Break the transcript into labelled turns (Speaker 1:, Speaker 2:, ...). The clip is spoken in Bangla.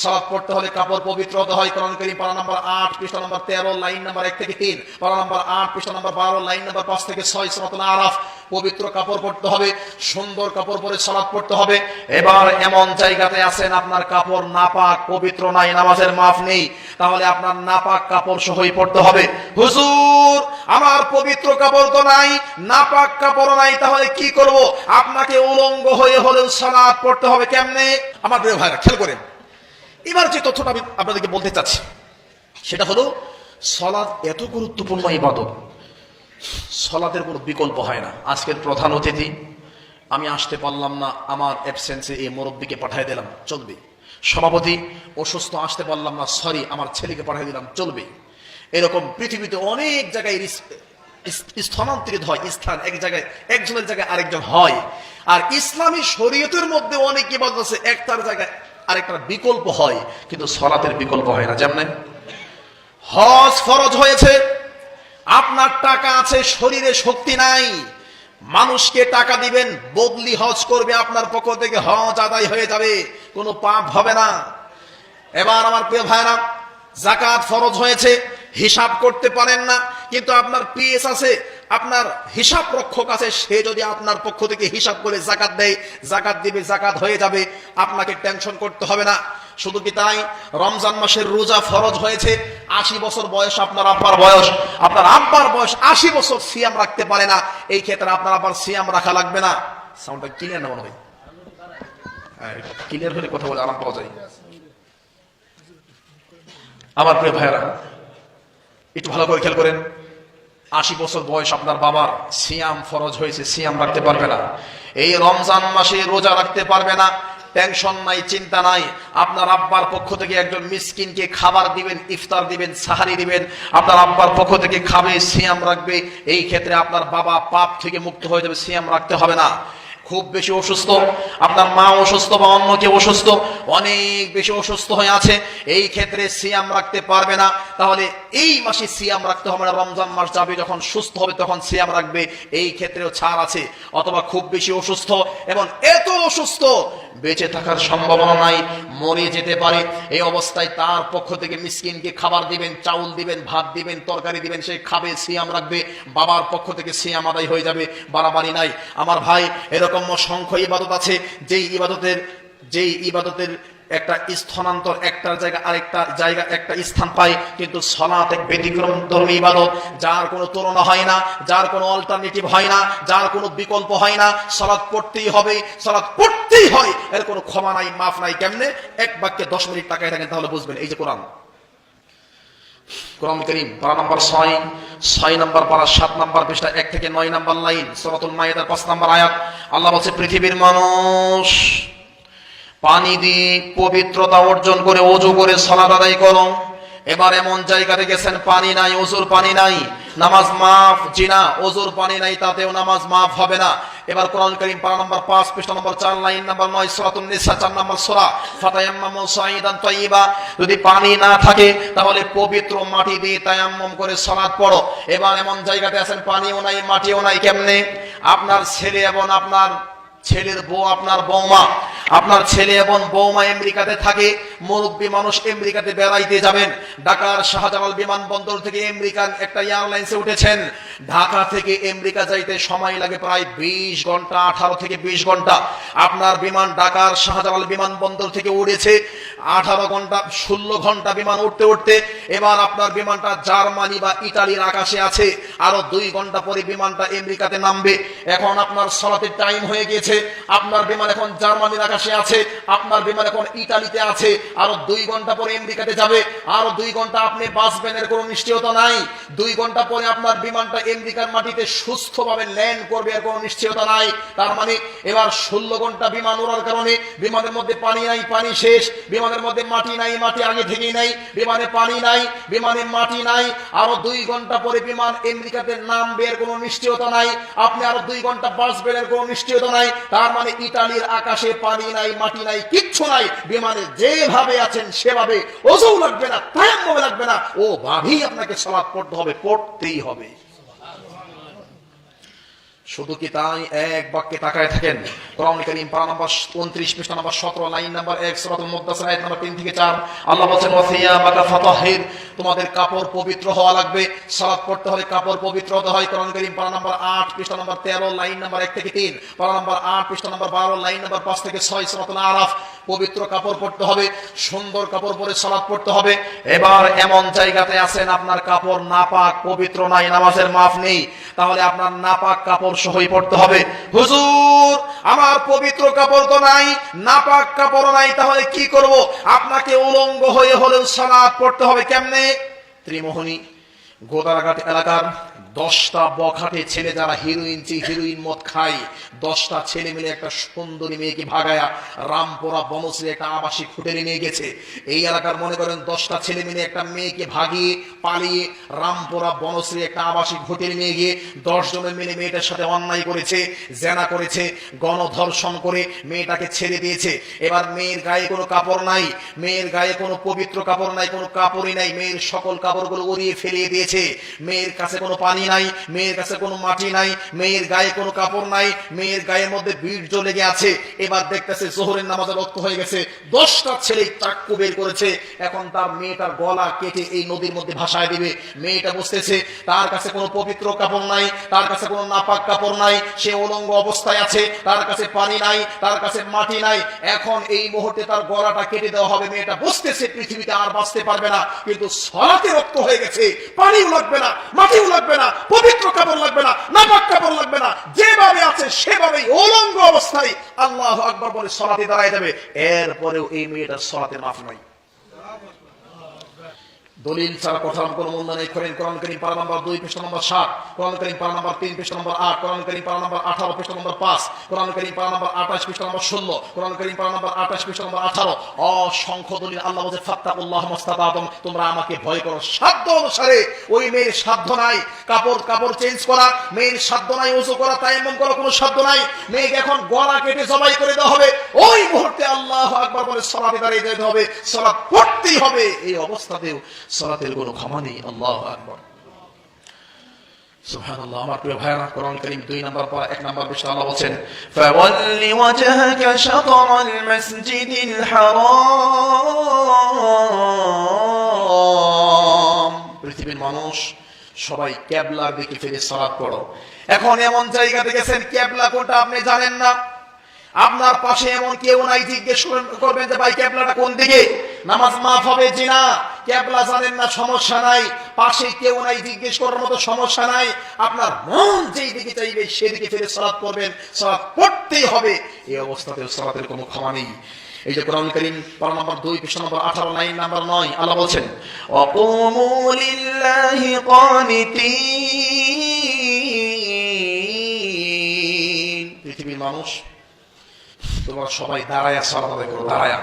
Speaker 1: সালাত পড়তে হলে কাপড় পবিত্র হতে হয়। কোরআন কারীম পারা নম্বর 8 পৃষ্ঠা নম্বর 13 লাইন নম্বর 1 থেকে 3, পারা নম্বর 8 পৃষ্ঠা নম্বর 12 লাইন নম্বর 5 থেকে 6 সূরাতুল আরাফ। পবিত্র কাপড় পরতে হবে, সুন্দর কাপড় পরে সালাত পড়তে হবে। এবার এমন জায়গাতে আছেন আপনার কাপড় নাপাক, পবিত্র নাই, নামাজের মাফ নেই, তাহলে আপনার নাপাক কাপড় সহই পড়তে হবে। হুজুর আমার পবিত্র কাপড় তো নাই, নাপাক কাপড় নাই, তাহলে কি করব? আপনাকে উলঙ্গ হয়ে হলেও সালাত পড়তে হবে। কেমনে? আমার প্রিয় ভাইরা খেয়াল করেন, এবার যে তথ্যটা আমি আপনাদেরকে বলতে চাচ্ছি সেটা হলো সালাত এত গুরুত্বপূর্ণ ইবাদত, সালাতের কোনো বিকল্প হয় না। আজকের প্রধান অতিথি, আমি আসতে পারলাম না, আমার অ্যাবসেন্সে এই মুরব্বীকে পাঠিয়ে দিলাম, চলবে। সভাপতি অসুস্থ, আসতে পারলাম না, সরি, আমার ছেলেকে পাঠিয়ে দিলাম, চলবে। এরকম পৃথিবীতে অনেক জায়গায় স্থানান্তরিত হয়, স্থান এক জায়গায় একজনের জায়গায় আরেকজন হয়। আর ইসলামী শরীয়তের মধ্যে অনেক ইবাদত আছে একটার জায়গায় আরেকটার বিকল্প হয়, কিন্তু সালাতের বিকল্প হয় না। যেমন হজ ফরজ হয়েছে, আপনার টাকা আছে, শরীরে শক্তি নাই, মানুষকে টাকা দিবেন, বদলি হজ করবে, আপনার পক্ষ থেকে হজ আদায় হয়ে যাবে, কোনো পাপ হবে না। এবার আমার প্রিয় ভাইরা, যাকাত ফরজ হয়েছে, হিসাব করতে পারেন না, কিন্তু আপনার পিএস আছে, আপনার হিসাব রক্ষক আছে, সে যদি আপনার পক্ষ থেকে হিসাব করে জাকাত দেয়, জাকাত দিবে, জাকাত হয়ে যাবে, আপনাকে টেনশন করতে হবে না। শুধু কি তাই, রমজান মাসের রোজা ফরজ হয়েছে, 80 বছর বয়স আপনার আব্বার বয়স, আপনার আব্বার বয়স 80 বছর, সিয়াম রাখতে পারে না, এই ক্ষেত্রে আপনার আবার সিয়াম রাখা লাগবে না। সাউন্ডটা ক্লিয়ার না মনে হয়? ক্লিয়ার হলে কথা বলে আরাম পাওয়া যায়। আমার প্রিয় ভাইয়েরা একটু ভালো করে খেয়াল করেন, 80 বছর বয়স আপনার বাবার, সিয়াম ফরজ হয়েছে, সিয়াম রাখতে পারবে না, এই রমজান মাসে রোজা রাখতে পারবে না, টেনশন নাই, চিন্তা নাই। আপনার আব্বার পক্ষ থেকে একজন মিসকিনকে খাবার দিবেন, ইফতার দিবেন, সাহারি দিবেন, আপনার আব্বার পক্ষ থেকে খাবে, সিয়াম রাখবে, এই ক্ষেত্রে আপনার বাবা পাপ থেকে মুক্ত হয়ে যাবে, সিয়াম রাখতে হবে না। খুব বেশি অসুস্থ, আপনার মা অসুস্থ বা অন্য কেউ অসুস্থ, অনেক বেশি অসুস্থ হয়ে আছে, এই ক্ষেত্রে সিয়াম রাখতে পারবে না, তাহলে এই মাসে সিয়াম রাখতে হবে না, রমজান মাস যাবে, যখন সুস্থ হবে তখন সিয়াম রাখবে, এই ক্ষেত্রেও ছাড় আছে। অথবা খুব বেশি অসুস্থ এবং এত অসুস্থ বেঁচে থাকার সম্ভাবনা নাই, মরে যেতে পারে, এই অবস্থায় তার পক্ষ থেকে মিসকিনকে খাবার দিবেন, চাউল দিবেন, ভাত দিবেন, তরকারি দিবেন, সে খাবে, সিয়াম রাখবে, বাবার পক্ষ থেকে সিয়াম আদায় হয়ে যাবে, বাড়াবাড়ি নাই। আমার ভাই, এরকম অসংখ্য ইবাদত আছে যেই ইবাদতের একটা স্থানান্তর, একটা জায়গা আরেকটা জায়গা একটা স্থান পায়, কিন্তু সালাত এক ব্যতিক্রম ধর্মী ইবাদত, যার কোনো তুলনা হয় না, যার কোনো অল্টারনেটিভ হয় না, যার কোনো বিকল্প হয় না। সালাত পড়তেই হবে, সালাত পড়তেই হয়, এর কোনো ক্ষমা নাই, মাফ নাই। কেমনে? এক বাক্যে 10 মিনিট তাকায় থাকেন তাহলে বুঝবেন। এই যে কোরআন কারীম পারা নম্বর 6 নম্বর পারা 7 নম্বর পৃষ্ঠা 1 থেকে 9 নম্বর লাইন, সূরাতুল মাইদার 5 নম্বর আয়াত। আল্লাহ বলছে, পৃথিবীর মানুষ, পানি দিয়ে পবিত্রতা অর্জন করে ওযু করে সালাত আদায় করো। এবার এমন জায়গাতে গেছেন, পানি নাই, ওযুর পানি নাই, নামাজ মাফ। জিনা, ওযুর পানি নাই, তাতেও নামাজ মাফ হবে না। এবার কোরআন কারীম পারা নম্বর 5 পৃষ্ঠা নম্বর 4 লাইন নম্বর 9, সূরাতুন নিসা 4 নম্বর সূরা, ফাতায়াম্মামু সাঈদান তাইয়্যিবা, যদি পানি না থাকে তাহলে পবিত্র মাটি দিয়ে তায়াম্মুম করে সালাত পড়ো। এবার এমন জায়গাতে আছেন, পানিও নাই, মাটিও নাই, কেমনে? আপনার ছেলে এবং আপনার ছেলের বউ, আপনার বৌমা, আপনার ছেলে এবং বৌমা আমেরিকাতে থাকে, মুরব্বী মানুষ আমেরিকাতে বেড়াইতে যাবেন, ঢাকার শাহজালাল বিমানবন্দর থেকে আমেরিকান একটা এয়ারলাইন্সে উঠেছেন, ঢাকা থেকে আমেরিকা যাইতে সময় লাগে প্রায় 20 ঘন্টা, 18 থেকে 20 ঘন্টা। আপনার বিমান ঢাকার শাহজালাল বিমানবন্দর থেকে উড়েছে 18 ঘন্টা, 16 ঘন্টা বিমান উঠতে উঠতে এবার আপনার বিমানটা জার্মানি বা ইতালির আকাশে আছে, আরো 2 ঘন্টা পরে বিমানটা আমেরিকাতে নামবে। এখন আপনার সালাতের টাইম হয়ে গিয়েছে, আপনার বিমান এখন জার্মানির আকাশে আছে, আপনার বিমান এখন ইতালিতে আছে, আরো 2 ঘন্টা পরে আমেরিকাতে যাবে, আরো 2 ঘন্টা আপনি বাঁচবেন এর কোনো নিশ্চয়তা নাই। 2 ঘন্টা পরে আপনার বিমানটা আমেরিকার মাটিতে সুস্থভাবে ল্যান্ড করবে, এর কোনো নিশ্চয়তা নাই। তার মানে এবার 16 ঘন্টা বিমান ওড়ার কারণে বিমানের মধ্যে পানি নাই, পানি শেষ, বিমানের মধ্যে মাটি নাই, মাটি আগে থেকেই নাই, বিমানে পানি নাই, বিমানে মাটি নাই, আরো 2 ঘন্টা পরে বিমান আমেরিকাতে নামবে, এর কোনো নিশ্চয়তা নাই। আপনি আরো 2 ঘন্টা বাঁচবেন, এর কোনো নিশ্চয়তা নাই। তার মানে ইতালির আকাশে পানি নাই, মাটি নাই, কিচ্ছু নাই, বিমানে যেভাবে আছেন সেভাবে, ওযু লাগবে না, তায়াম্মুম লাগবে না, ও ভাবেই আপনাকে সালাত পড়তে হবে, পড়তেই হবে। শুধু কি তাই? এক বাক্যে তাকায় থাকেন। কোরআন কারীম পারা নম্বর 29 পৃষ্ঠা নম্বর 17 লাইন নম্বর 1 সূরাতুল মুদ্দাসির আয়াত নম্বর 3 থেকে 4 আল্লাহ বলেন ওয়াসিয়াবাকা ফাতাহির, তোমাদের কাপড় পবিত্র হওয়া লাগবে। সালাত পড়তে হলে কাপড় পবিত্র হতে হয়। কোরআন কারীম পারা নম্বর 8 পৃষ্ঠা নম্বর 13 লাইন নম্বর 1 থেকে 3, পারা নম্বর 8 পৃষ্ঠা নম্বর 12 লাইন নম্বর 5 থেকে 6 সূরাতুল আরাফ। পবিত্র কাপড় পরতে হবে, সুন্দর কাপড় পরে সালাত পড়তে হবে। এবার এমন জায়গাতে আছেন আপনার কাপড় নাপাক, পবিত্র নাই, নামাজের মাফ নেই, তাহলে আপনার নাপাক কাপড় সহই পড়তে হবে। হুজুর আমার পবিত্র কাপড় তো নাই, নাপাক কাপড় নাই, তাহলে কি করব? আপনাকে উলঙ্গ হয়ে হলেও সালাত পড়তে হবে। কেমনে? ত্রিমোহনী গোদারাঘাট এলাকার 10টা বখাটে ছেলে যারা হিরোইন মদ খায়, 10টা ছেলে মিলে একটা সুন্দরী মেয়েকে ভাগায়া রামপুরা বনশ্রী একটা আবাসিক হোটেলে নিয়ে গেছে। এই এলাকার মনে করেন 10টা ছেলে মিলে একটা মেয়েকে ভাগিয়ে পালিয়ে রামপুরা বনশ্রী একটা আবাসিক হোটেলে নিয়ে গিয়ে 10 জনে মিলে মেয়েটার সাথে অন্যায় করেছে, জেনা করেছে, গণধর্ষণ করে মেয়েটাকে ছেড়ে দিয়েছে। এবার মেয়ের গায়ে কোনো কাপড় নাই, মেয়ের গায়ে কোনো পবিত্র কাপড় নাই, কোনো কাপড়ই নাই, মেয়ের সকল কাপড়গুলো উড়িয়ে ফেলিয়ে দিয়েছে। মেয়ের কাছে কোনো পানি নাই, মেয়ের কাছে কোনো মাটি নাই, মেয়ের গায়ে কোনো কাপড় নাই, মেয়ের গায়ের মধ্যে বীর্য লেগে আছে। এবার দেখতেছে জোহরের নামাজের রক্ত হয়ে গেছে, 10টা ছেলে চাক্কু বের করেছে, এখন তার মেয়েটার গলা কেটে এই নদীর মধ্যে ভাসায় দিবে। মেয়েটা বুঝতেছে তার কাছে কোনো পবিত্র কাপড় নাই, তার কাছে কোনো নাপাক কাপড় নাই, সে উলঙ্গ অবস্থায় আছে, তার কাছে পানি নাই, তার কাছে মাটি নাই। এখন এই মুহূর্তে তার গলাটা কেটে দেওয়া হবে। মেয়েটা বুঝতেছে পৃথিবীতে আর বাঁচতে পারবে না, কিন্তু সালাতে রক্ত হয়ে গেছে, পানিও লাগবে না, মাটিও লাগবে না, পবিত্র কাপড় লাগবে না, নাপাক কাপড় লাগবে না, যেভাবে আছে সেভাবেই উলঙ্গ অবস্থায় আল্লাহু আকবার বলে সালাতে দাঁড়ায় যাবে। এরপরেও এই মেয়েটার সালাতে মাফ নাই। দলিল ছাড়া কথার কোনো মূল্য নেই। কোরআন কারীম পারা নম্বর 2 পৃষ্ঠা নম্বর 7, কোরআন কারীম পারা নম্বর 3 পৃষ্ঠা নম্বর 8, কোরআন কারীম পারা নম্বর 18 পৃষ্ঠা নম্বর 5, কোরআন কারীম পারা নম্বর 28 পৃষ্ঠা নম্বর 16, কোরআন কারীম পারা নম্বর 28 পৃষ্ঠা নম্বর 18। অসংখ্য দলিল। আল্লাহ বলে ফাত্তাকুল্লাহ মাস্তাতাতুম, তোমরা আমাকে ভয় করো সাধ্য অনুসারে। ওই মেয়ের সাধ্য নাই কাপড় চেঞ্জ করা, মেয়ের সাধ্য নাই ওযু করা, তায়াম্মুম করা, কোনো সাধ্য নাই। মেয়েকে এখন গলা কেটে জবাই করে দেওয়া হবে। ওই মুহূর্তে আল্লাহু আকবার বলে সালাতে দাঁড়িয়ে যেতে হবে, সালাত পড়তেই হবে। এই অবস্থাতেও সালাতের কোনো ক্ষমা নেই। আল্লাহু আকবার, সুবহানাল্লাহ। আমার প্রিয় ভাইরা, কোরআন কারীম 2 নম্বর পারা 1 নম্বর পৃষ্ঠা আল্লাহ বলেন ফাওয়াল্লি ওয়াজহাকা শাতরাল মাসজিদিল হারাম। পৃথিবীর মানুষ সবাই কিবলার দিকে ফিরে সালাত পড়ো। এখন এমন জায়গাতে গেছেন কিবলা কোনটা আপনি জানেন না, আপনার পাশে এমন কেউ নাই, জিজ্ঞেস করবেন যে ভাই কিবলাটা কোন দিকে, নামাজ মাফ হবে জি না। কিবলা জানেন না, সমস্যা নাই, পাশে কেউ নাই, জিজ্ঞেস করার মতো সমস্যা নাই। আপনার মন যেই দিকে চাইবে সেদিকে ফিরে সালাত পড়বেন, সালাত পড়তেই হবে। এই অবস্থাতেও সালাতের কোনো ক্ষমা নেই। এই যে কোরআন কারীম পারা নম্বর 2 পৃষ্ঠা নম্বর 18 লাইন নম্বর 9 আল্লাহ বলেন ওয়াকুমু লিল্লাহি কানিতিন। পৃথিবীর মানুষ তোমরা সবাই দাঁড়ায়া সালাত আদায় করো, দাঁড়ায়া।